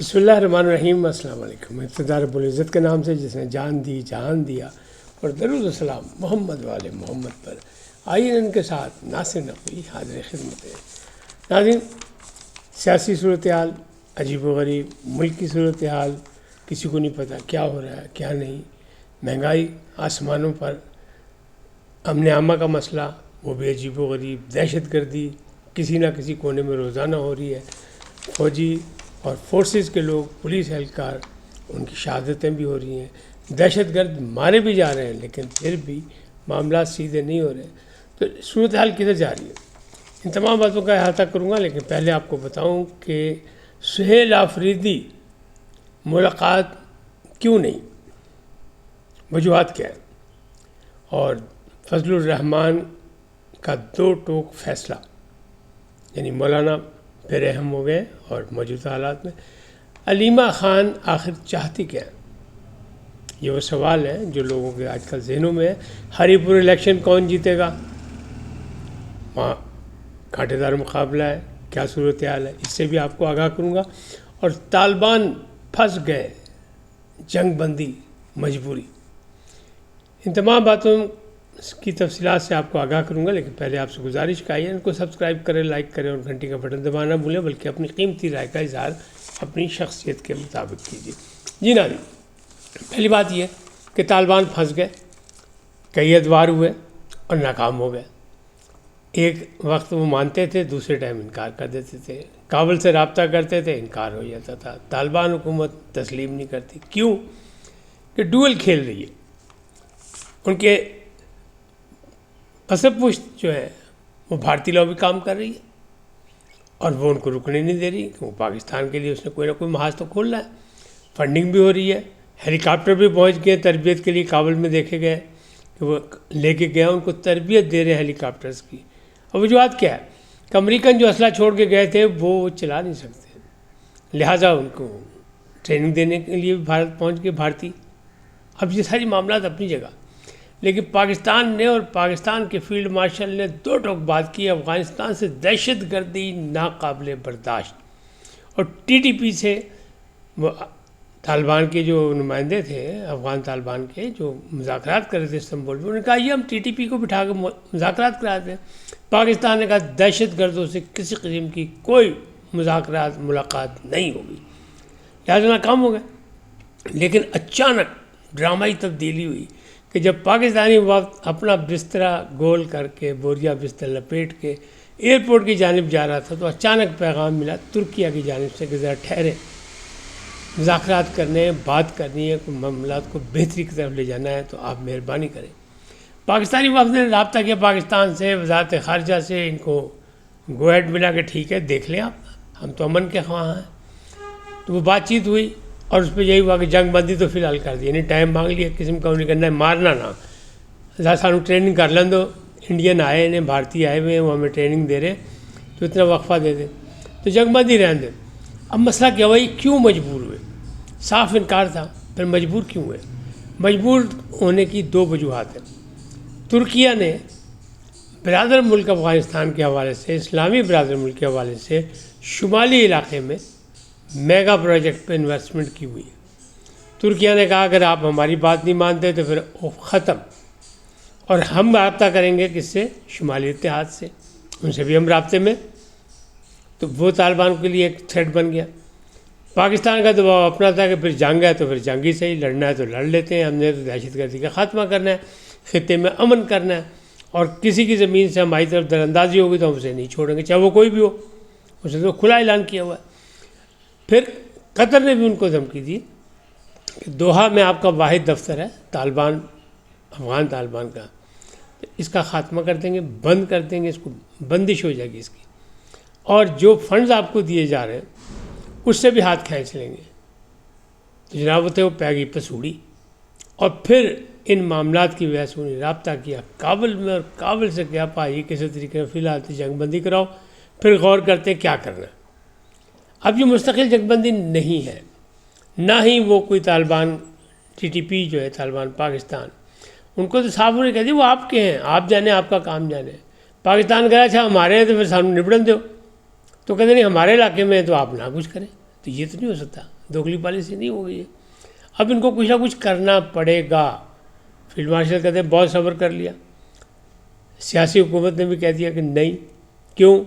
بسم اللہ الرحمن الرحیم۔ السلام علیکم۔ ابتدا رب العزت کے نام سے جس نے جان دی جہان دیا، اور درود و سلام محمد والے محمد پر۔ آئیے ان کے ساتھ ناصر نقوی حاضر خدمت ہے۔ ناظرین، سیاسی صورتحال عجیب و غریب، ملک کی صورتحال کسی کو نہیں پتہ کیا ہو رہا ہے کیا نہیں، مہنگائی آسمانوں پر، امن عامہ کا مسئلہ وہ بھی عجیب و غریب، دہشت گردی کسی نہ کسی کونے میں روزانہ ہو رہی ہے، فوجی اور فورسز کے لوگ، پولیس اہلکار، ان کی شہادتیں بھی ہو رہی ہیں، دہشت گرد مارے بھی جا رہے ہیں، لیکن پھر بھی معاملات سیدھے نہیں ہو رہے۔ تو صورتحال کدھر جا رہی ہے، ان تمام باتوں کا احاطہ کروں گا، لیکن پہلے آپ کو بتاؤں کہ سہیل آفریدی ملاقات کیوں نہیں، وجوہات کیا ہے، اور فضل الرحمان کا دو ٹوک فیصلہ، یعنی مولانا بے رحم ہو گئے، اور موجودہ حالات میں علیمہ خان آخر چاہتی کیا ہے، یہ وہ سوال ہے جو لوگوں کے آج کل ذہنوں میں ہے۔ ہری پور الیکشن کون جیتے گا، وہاں کانٹے دار مقابلہ ہے، کیا صورتحال ہے، اس سے بھی آپ کو آگاہ کروں گا۔ اور طالبان پھنس گئے، جنگ بندی مجبوری، ان تمام باتوں کی تفصیلات سے آپ کو آگاہ کروں گا، لیکن پہلے آپ سے گزارش کا ہے ان کو سبسکرائب کریں، لائک کریں اور گھنٹی کا بٹن دبانا نہ بھولیں، بلکہ اپنی قیمتی رائے کا اظہار اپنی شخصیت کے مطابق کیجیے۔ جی ناظرین، پہلی بات یہ کہ طالبان پھنس گئے، کئی ادوار ہوئے اور ناکام ہو گئے۔ ایک وقت وہ مانتے تھے، دوسرے ٹائم انکار کر دیتے تھے، کابل سے رابطہ کرتے تھے، انکار ہو جاتا تھا۔ طالبان حکومت تسلیم نہیں کرتی، کیوں کہ ڈوئل کھیل رہی ہے، ان کے پس پشت جو ہے وہ بھارتی لابی کام کر رہی ہے، اور وہ ان کو رکنے نہیں دے رہی کہ وہ پاکستان کے لیے اس نے کوئی نہ کوئی محاذ تو کھولنا ہے۔ فنڈنگ بھی ہو رہی ہے، ہیلی کاپٹر بھی پہنچ گئے تربیت کے لیے، کابل میں دیکھے گئے کہ وہ لے کے گیا، ان کو تربیت دے رہے ہیں ہیلی کاپٹرز کی۔ اور وجوہات کیا ہے کہ امریکن جو اسلحہ چھوڑ کے گئے تھے وہ چلا نہیں سکتے، لہٰذا ان کو ٹریننگ دینے کے لیے بھی بھارت پہنچ گئے بھارتی۔ اب یہ ساری معاملات اپنی جگہ، لیکن پاکستان نے اور پاکستان کے فیلڈ مارشل نے دو ٹوک بات کی، افغانستان سے دہشت گردی ناقابل برداشت، اور ٹی ٹی پی سے وہ طالبان کے جو نمائندے تھے، افغان طالبان کے جو مذاکرات کر رہے تھے استنبول میں، انہوں نے کہا یہ ہم ٹی ٹی پی کو بٹھا کے مذاکرات کراتے ہیں۔ پاکستان نے کہا دہشت گردوں سے کسی قسم کی کوئی مذاکرات ملاقات نہیں ہوگی، لہٰذا ناکام ہو گئے۔ لیکن اچانک ڈرامائی تبدیلی ہوئی کہ جب پاکستانی وقت اپنا بسترا گول کر کے، بوریا بستر لپیٹ کے ایئرپورٹ کی جانب جا رہا تھا، تو اچانک پیغام ملا ترکیہ کی جانب سے کہ ذرا ٹھہرے، مذاکرات کرنے ہیں، بات کرنی ہے، کوئی معاملات کو بہتری کی طرف لے جانا ہے تو آپ مہربانی کریں۔ پاکستانی وفد نے رابطہ کیا پاکستان سے، وزارت خارجہ سے، ان کو گو ہیڈ ملا کہ ٹھیک ہے دیکھ لیں آپ، ہم تو امن کے خواہاں ہیں۔ تو وہ بات چیت ہوئی، اور اس پہ یہی ہوا کہ جنگ بندی تو فی الحال کر دی، یعنی ٹائم مانگ لیا، قسم کا انہیں کرنا ہے مارنا نہ، سانو ٹریننگ کر لیں دو، انڈین آئے ہیں، بھارتی آئے ہوئے ہیں، وہ ہمیں ٹریننگ دے رہے ہیں، تو اتنا وقفہ دے دیں، تو جنگ بندی رہنے دیں۔ اب مسئلہ کیا ہوا، کیوں مجبور ہوئے، صاف انکار تھا، پھر مجبور کیوں ہوئے؟ مجبور ہونے کی دو وجوہات ہیں۔ ترکیہ نے برادر ملک افغانستان کے حوالے سے، اسلامی برادر ملک کے حوالے سے شمالی علاقے میں میگا پروجیکٹ پہ انویسٹمنٹ کی ہوئی ہے۔ ترکیہ نے کہا اگر آپ ہماری بات نہیں مانتے تو پھر ختم، اور ہم رابطہ کریں گے کس سے، شمالی اتحاد سے، ان سے بھی ہم رابطے میں۔ تو وہ طالبان کے لیے ایک تھریٹ بن گیا۔ پاکستان کا دباؤ اپنا تھا کہ پھر جنگ ہے تو پھر جنگ ہی صحیح، لڑنا ہے تو لڑ لیتے ہیں، ہم نے تو دہشت گردی کا خاتمہ کرنا ہے، خطے میں امن کرنا ہے، اور کسی کی زمین سے ہماری طرف دراندازی ہوگی تو ہم اسے نہیں چھوڑیں گے، چاہے وہ کوئی بھی ہو، اسے تو کھلا اعلان کیا ہوا ہے۔ پھر قطر نے بھی ان کو دھمکی دی کہ دوحہ میں آپ کا واحد دفتر ہے طالبان، افغان طالبان کا، اس کا خاتمہ کر دیں گے، بند کر دیں گے، اس کو بندش ہو جائے گی اس کی، اور جو فنڈز آپ کو دیے جا رہے ہیں اس سے بھی ہاتھ کھینچ لیں گے۔ تو جناب وہ پیگی پسوڑی، اور پھر ان معاملات کی وجہ سے انہیں رابطہ کیا کابل میں، اور کابل سے کیا پائی کسی طریقے سے فی الحال تو جنگ بندی کراؤ، پھر غور کرتے ہیں کیا کرنا ہے۔ اب یہ مستقل جنگ بندی نہیں ہے، نہ ہی وہ کوئی طالبان ٹی ٹی پی جو ہے طالبان پاکستان، ان کو تو صاف انہوں نے کہہ دی وہ آپ کے ہیں، آپ جانے، آپ کا کام جانے۔ پاکستان کہا اچھا ہمارے ہیں تو پھر سانو نبڑن دو، تو کہتے نہیں ہمارے علاقے میں ہے تو آپ نہ کچھ کریں، تو یہ تو نہیں ہو سکتا، دوگلی پالیسی نہیں ہو گئی ہے. اب ان کو کچھ نہ کچھ کرنا پڑے گا. فیلڈ مارشل کہتے ہیں بہت صبر کر لیا، سیاسی حکومت نے بھی کہہ دیا کہ نہیں. کیوں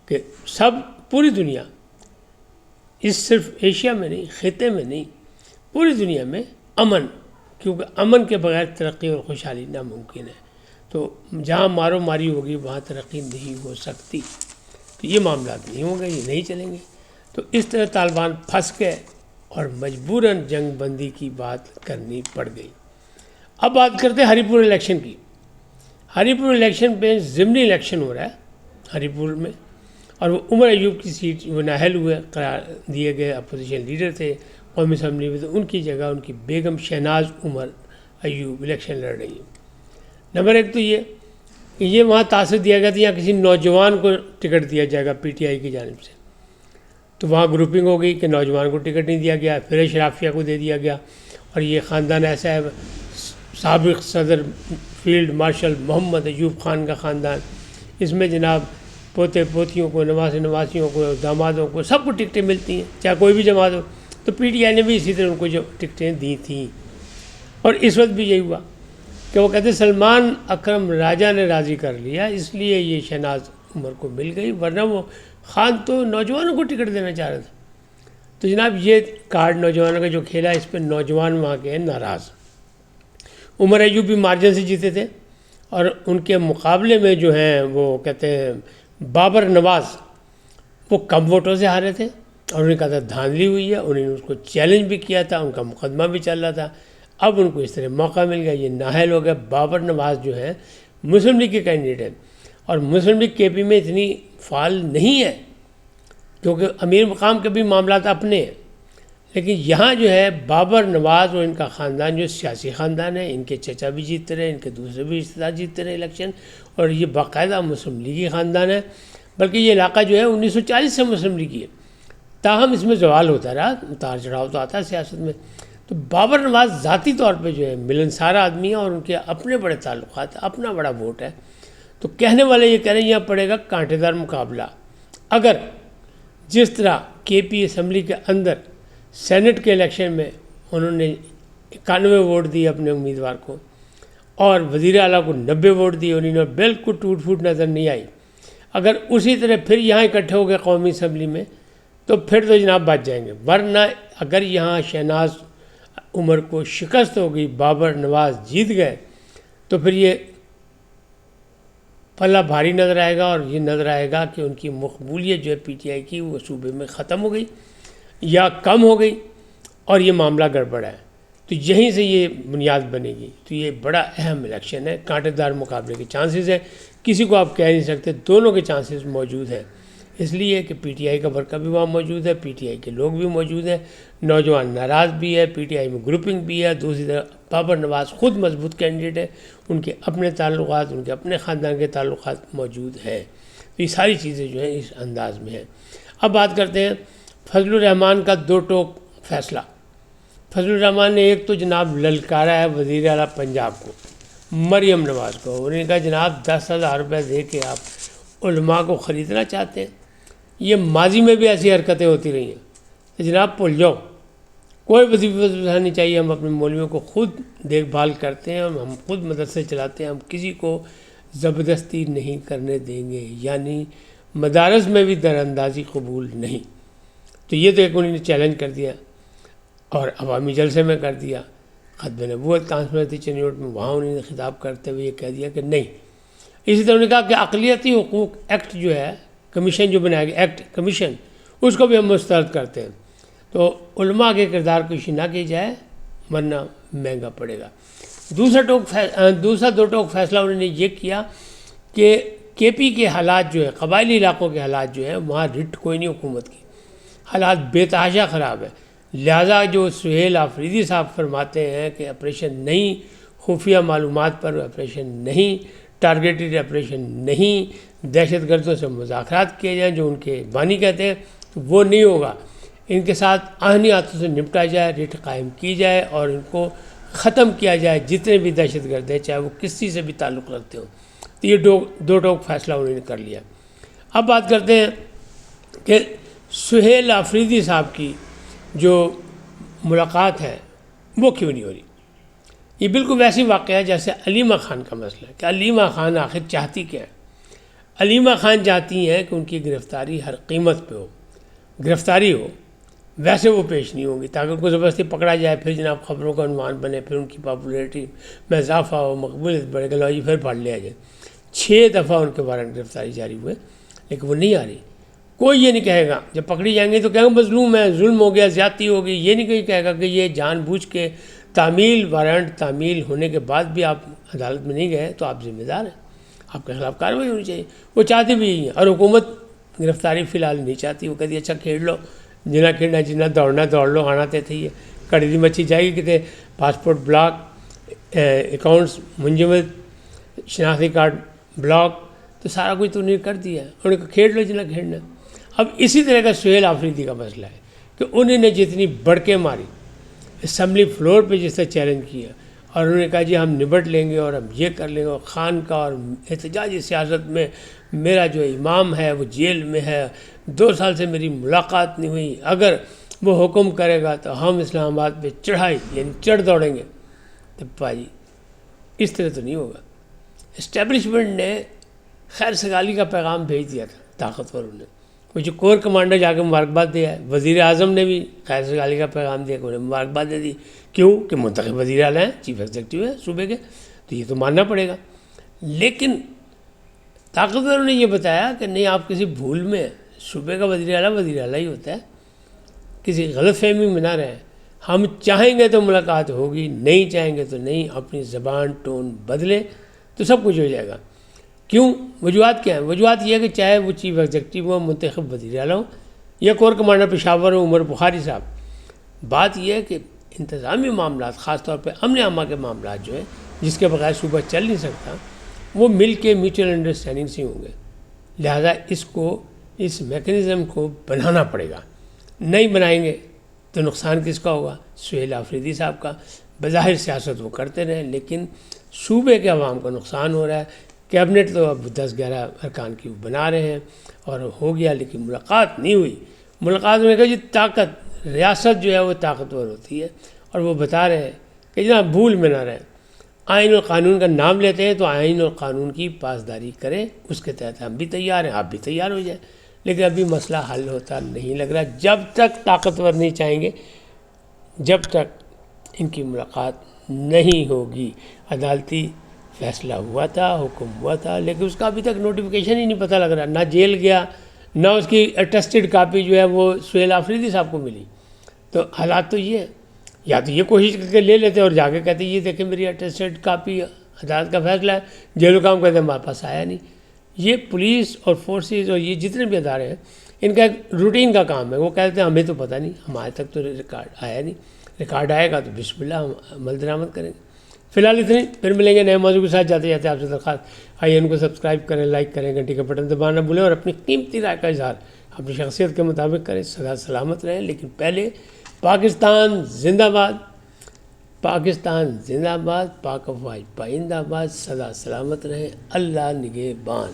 کہ سب پوری دنیا، اس صرف ایشیا میں نہیں، خطے میں نہیں، پوری دنیا میں امن، کیونکہ امن کے بغیر ترقی اور خوشحالی ناممکن ہے. تو جہاں مارو ماری ہوگی وہاں ترقی نہیں ہو سکتی. تو یہ معاملات نہیں ہوں گے، یہ نہیں چلیں گے. تو اس طرح طالبان پھنس گئے اور مجبوراً جنگ بندی کی بات کرنی پڑ گئی. اب بات کرتے ہیں ہری پور الیکشن کی. ہری پور الیکشن پہ ضمنی الیکشن ہو رہا ہے ہری پور میں، اور وہ عمر ایوب کی سیٹ وہ نااہل ہوئے، قرار دیے گئے اپوزیشن لیڈر تھے قومی اسمبلی میں، تو ان کی جگہ ان کی بیگم شہناز عمر ایوب الیکشن لڑ رہی ہے. نمبر ایک تو یہ کہ یہ وہاں تاثر دیا گیا تھا یا کسی نوجوان کو ٹکٹ دیا جائے گا پی ٹی آئی کی جانب سے، تو وہاں گروپنگ ہو گئی کہ نوجوان کو ٹکٹ نہیں دیا گیا، پھر اشرافیہ کو دے دیا گیا. اور یہ خاندان ایسا ہے، سابق صدر فیلڈ مارشل محمد ایوب خان کا خاندان، اس میں جناب پوتے پوتیوں کو، نواسیوں کو، دامادوں کو، سب کو ٹکٹیں ملتی ہیں چاہے کوئی بھی جماعت ہو. تو پی ٹی آئی نے بھی اسی طرح ان کو جو ٹکٹیں دی تھیں. اور اس وقت بھی یہی ہوا کہ وہ کہتے سلمان اکرم راجہ نے راضی کر لیا، اس لیے یہ شہناز عمر کو مل گئی، ورنہ وہ خان تو نوجوانوں کو ٹکٹ دینا چاہ رہے تھے. تو جناب یہ کارڈ نوجوانوں کا جو کھیلا، اس پہ نوجوان وہاں کے ہیں ناراض. عمر ایوب بھی مارجن سے جیتے تھے، اور ان کے مقابلے میں جو ہیں وہ کہتے ہیں بابر نواز، وہ کم ووٹوں سے ہارے تھے، اور انہیں کہا تھا دھاندلی ہوئی ہے. انہوں نے اس کو چیلنج بھی کیا تھا، ان کا مقدمہ بھی چل رہا تھا. اب ان کو اس طرح موقع مل گیا، یہ نااہل ہو گئے. بابر نواز جو ہیں مسلم لیگ کے کینڈیڈیٹ ہیں، اور مسلم لیگ کے پی میں اتنی فعال نہیں ہے کیونکہ امیر مقام کے بھی معاملات اپنے ہیں. لیکن یہاں جو ہے بابر نواز اور ان کا خاندان جو سیاسی خاندان ہے، ان کے چچا بھی جیتتے رہے، ان کے دوسرے بھی رشتہ دار جیتتے رہے الیکشن، اور یہ باقاعدہ مسلم لیگی خاندان ہے. بلکہ یہ علاقہ جو ہے 1940 سے مسلم لیگی ہے، تاہم اس میں زوال ہوتا رہا، اتار چڑھاؤ تو آتا ہے سیاست میں. تو بابر نواز ذاتی طور پہ جو ہے ملنسار آدمی ہے، اور ان کے اپنے بڑے تعلقات ہیں، اپنا بڑا ووٹ ہے. تو کہنے والے یہ کہہ رہے ہیں یہاں پڑے گا کانٹے دار مقابلہ. اگر جس طرح کے پی اسمبلی کے اندر سینٹ کے الیکشن میں انہوں نے 91 ووٹ دیے اپنے امیدوار کو، اور وزیر اعلیٰ کو 90 ووٹ دیے، انہوں نے بالکل ٹوٹ پھوٹ نظر نہیں آئی. اگر اسی طرح پھر یہاں اکٹھے ہو گئے قومی اسمبلی میں تو پھر تو جناب بچ جائیں گے. ورنہ اگر یہاں شہناز عمر کو شکست ہو گئی، بابر نواز جیت گئے، تو پھر یہ پلہ بھاری نظر آئے گا، اور یہ نظر آئے گا کہ ان کی مقبولیت جو ہے پی ٹی آئی کی وہ صوبے میں ختم ہو گئی یا کم ہو گئی، اور یہ معاملہ گڑبڑ ہے. تو یہیں سے یہ بنیاد بنے گی. تو یہ بڑا اہم الیکشن ہے، کانٹے دار مقابلے کے چانسز ہیں. کسی کو آپ کہہ نہیں سکتے، دونوں کے چانسز موجود ہیں، اس لیے کہ پی ٹی آئی کا ورکر بھی وہاں موجود ہے، پی ٹی آئی کے لوگ بھی موجود ہیں، نوجوان ناراض بھی ہے، پی ٹی آئی میں گروپنگ بھی ہے. دوسری طرف بابر نواز خود مضبوط کینڈیڈیٹ ہے، ان کے اپنے تعلقات، ان کے اپنے خاندان کے تعلقات موجود ہیں. تو یہ ساری چیزیں جو ہیں اس انداز میں ہیں. اب بات کرتے ہیں فضل الرحمان کا دو ٹوک فیصلہ. فضل الرحمان نے ایک تو جناب للکارا ہے وزیر اعلیٰ پنجاب کو، مریم نواز کو. انہوں نے کہا جناب 10,000 روپے دے کے آپ علماء کو خریدنا چاہتے ہیں؟ یہ ماضی میں بھی ایسی حرکتیں ہوتی رہی ہیں. جناب بھول جاؤ، کوئی وظیفہ نہیں چاہیے، ہم اپنے مولویوں کو خود دیکھ بھال کرتے ہیں، ہم خود مدرسے چلاتے ہیں، ہم کسی کو زبردستی نہیں کرنے دیں گے. یعنی مدارس میں بھی در اندازی قبول نہیں. تو یہ تو ایک انہوں نے چیلنج کر دیا، اور عوامی جلسے میں کر دیا. ختم نبوت کانفرنس تھی چنڈی میں، وہاں انہوں نے خطاب کرتے ہوئے یہ کہہ دیا کہ نہیں. اسی طرح انہوں نے کہا کہ اقلیتی حقوق ایکٹ جو ہے، کمیشن جو بنایا گیا ایکٹ کمیشن، اس کو بھی ہم مسترد کرتے ہیں. تو علماء کے کردار کو ایشی نہ کی جائے ورنہ مہنگا پڑے گا. دوسرا دو ٹوک فیصلہ انہوں نے یہ کیا کہ کے پی کے حالات جو ہے، قبائلی علاقوں کے حالات جو ہیں، وہاں رٹ کوئی نہیں حکومت کی، حالات بے تحاشا خراب ہے. لہٰذا جو سہیل آفریدی صاحب فرماتے ہیں کہ آپریشن نہیں، خفیہ معلومات پر آپریشن نہیں، ٹارگیٹڈ آپریشن نہیں، دہشت گردوں سے مذاکرات کیے جائیں جو ان کے بانی کہتے ہیں، وہ نہیں ہوگا. ان کے ساتھ آہنی ہاتھوں سے نپٹا جائے، رٹ قائم کی جائے، اور ان کو ختم کیا جائے، جتنے بھی دہشت گرد ہیں چاہے وہ کسی سے بھی تعلق رکھتے ہوں. تو یہ دو ٹوک فیصلہ انہوں نے کر لیا. اب بات کرتے ہیں کہ سہیل آفریدی صاحب کی جو ملاقات ہے وہ کیوں نہیں ہو رہی؟ یہ بالکل ویسی واقعہ ہے جیسے علیمہ خان کا مسئلہ ہے کہ علیمہ خان آخر چاہتی کیا ہے؟ علیمہ خان چاہتی ہیں کہ ان کی گرفتاری ہر قیمت پہ ہو، گرفتاری ہو، ویسے وہ پیش نہیں ہوگی تاکہ ان کو زبردستی پکڑا جائے، پھر جناب خبروں کا عنوان بنے، پھر ان کی پاپولیرٹی میں اضافہ ہو، مقبولیت بڑھے گا، لو جی پھر پڑھ لیا جائے۔ 6 دفعہ ان کے وارنٹ گرفتاری جاری ہوئے لیکن وہ نہیں آ رہی۔ کوئی یہ نہیں کہے گا جب پکڑی جائیں گے تو کہیں گے مظلوم ہے، ظلم ہو گیا، زیادتی ہو گئی۔ یہ نہیں کوئی کہے گا کہ یہ جان بوجھ کے وارنٹ تعمیل ہونے کے بعد بھی آپ عدالت میں نہیں گئے تو آپ ذمہ دار ہیں، آپ کے خلاف کارروائی ہونی چاہیے۔ وہ چاہتے بھی یہی ہیں، اور حکومت گرفتاری فی الحال نہیں چاہتی۔ وہ کہتی ہے اچھا کھیل لو، جنا کھیلنا، جنا دوڑنا دوڑ لو، آنا تے تھی ہے کڑی دی مچھی جائے گی کتے پاسپورٹ بلاک، اکاؤنٹس منجمد، شناختی کارڈ بلاک، تو سارا کچھ تو نہیں کر دیا ہے، انہوں نے کھیل لو جنا کھیلنا۔ اب اسی طرح کا سہیل آفریدی کا مسئلہ ہے کہ انہوں نے جتنی بڑکیں ماری اسمبلی فلور پہ جس طرح چیلنج کیا، اور انہوں نے کہا جی ہم نبٹ لیں گے اور ہم یہ کر لیں گے، اور خان کا اور احتجاجی سیاست میں میرا جو امام ہے وہ جیل میں ہے، 2 سال سے میری ملاقات نہیں ہوئی، اگر وہ حکم کرے گا تو ہم اسلام آباد پہ چڑھائی یعنی چڑھ دوڑیں گے۔ تو بھائی اس طرح تو نہیں ہوگا۔ اسٹیبلشمنٹ نے خیر سگالی کا پیغام بھیج دیا تھا طاقتوروں نے، وہ جو کور کمانڈر جا کے مبارکباد دیا ہے، وزیر اعظم نے بھی خیر سگالی کا پیغام دیا کہ انہیں مبارکباد دے دی۔ کیوں کہ منتخب وزیر اعلیٰ ہیں، چیف ایگزیکٹو ہے صوبے کے، تو یہ تو ماننا پڑے گا۔ لیکن طاقتوروں نے یہ بتایا کہ نہیں، آپ کسی بھول میں ہیں، صوبے کا وزیر اعلیٰ ہی ہوتا ہے، کسی غلط فہمی میں نہ رہیں۔ ہم چاہیں گے تو ملاقات ہوگی، نہیں چاہیں گے تو نہیں، اپنی زبان ٹون بدلے تو سب کچھ ہو جائے گا۔ کیوں؟ وجوہات کیا ہیں؟ وجوہات یہ ہے کہ چاہے وہ چیف ایگزیکٹو ہو، منتخب وزیر اعلیٰ ہو، یا کور کمانڈر پشاور ہو عمر بخاری صاحب، بات یہ ہے کہ انتظامی معاملات، خاص طور پہ امن عامہ کے معاملات جو ہے جس کے بغیر صوبہ چل نہیں سکتا، وہ مل کے میوچل انڈرسٹینڈنگ سے ہوں گے۔ لہذا اس میکنزم کو بنانا پڑے گا، نہیں بنائیں گے تو نقصان کس کا ہوگا؟ سہیل آفریدی صاحب کا۔ بظاہر سیاست وہ کرتے رہیں لیکن صوبے کے عوام کا نقصان ہو رہا ہے۔ کیبنٹ تو اب 10-11 ارکان کی بنا رہے ہیں اور ہو گیا، لیکن ملاقات نہیں ہوئی۔ ملاقات میں کہا جی طاقت، ریاست جو ہے وہ طاقتور ہوتی ہے، اور وہ بتا رہے ہیں کہ جناب بھول میں نہ رہیں، آئین اور قانون کا نام لیتے ہیں تو آئین اور قانون کی پاسداری کریں، اس کے تحت ہم بھی تیار ہیں، آپ بھی تیار ہو جائیں۔ لیکن ابھی مسئلہ حل ہوتا نہیں لگ رہا، جب تک طاقتور نہیں چاہیں گے، جب تک ان کی ملاقات نہیں ہوگی۔ عدالتی فیصلہ ہوا تھا، حکم ہوا تھا، لیکن اس کا ابھی تک نوٹیفیکیشن ہی نہیں پتہ لگ رہا، نہ جیل گیا، نہ اس کی اٹیسٹڈ کاپی جو ہے وہ سہیل آفریدی صاحب کو ملی۔ تو حالات تو یہ ہے، یا تو یہ کوشش کر کے لے لیتے اور جا کے کہتے یہ دیکھیں میری اٹیسٹڈ کاپی، عدالت کا فیصلہ ہے، جیل حکام کہتے ہیں ہمارے پاس آیا نہیں۔ یہ پولیس اور فورسز اور یہ جتنے بھی ادارے ہیں، ان کا ایک روٹین کا کام ہے، وہ کہتے ہیں ہمیں تو پتہ نہیں، ہمارے تک تو ریکارڈ آیا نہیں، ریکارڈ آئے گا تو بسم اللہ ہم عمل درآمد کریں گے۔ فی الحال اتنی، پھر ملیں گے نئے موضوع کے ساتھ۔ جاتے جاتے آپ سے درخواست، آئیے ان کو سبسکرائب کریں، لائک کریں، گھنٹی کا بٹن دبانا نہ بھولیں، اور اپنی قیمتی رائے کا اظہار اپنی شخصیت کے مطابق کریں۔ سدا سلامت رہیں، لیکن پہلے پاکستان زندہ باد، پاکستان زندہ باد، پاک افواج پائندہ باد، سدا سلامت رہیں، اللہ نگہبان۔